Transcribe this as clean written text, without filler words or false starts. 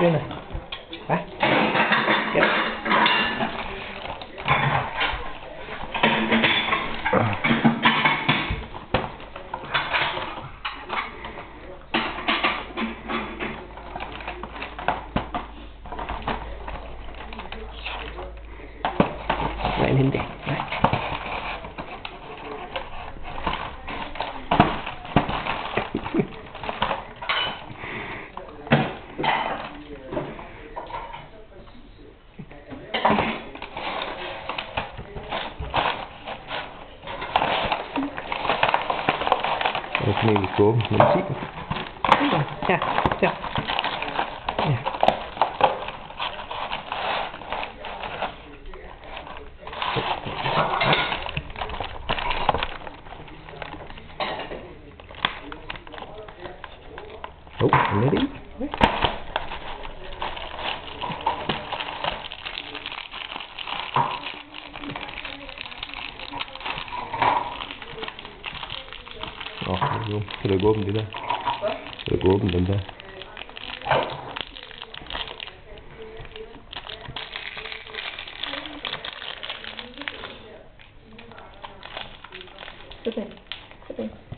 Đây này. Đấy. Kéo. Lại lên đây. Đấy. Ini hukum mencik. Ya, ya. Ya. Oh, ini dia. Sudah gue belum dah. Sudah gue belum dah. Sebentar.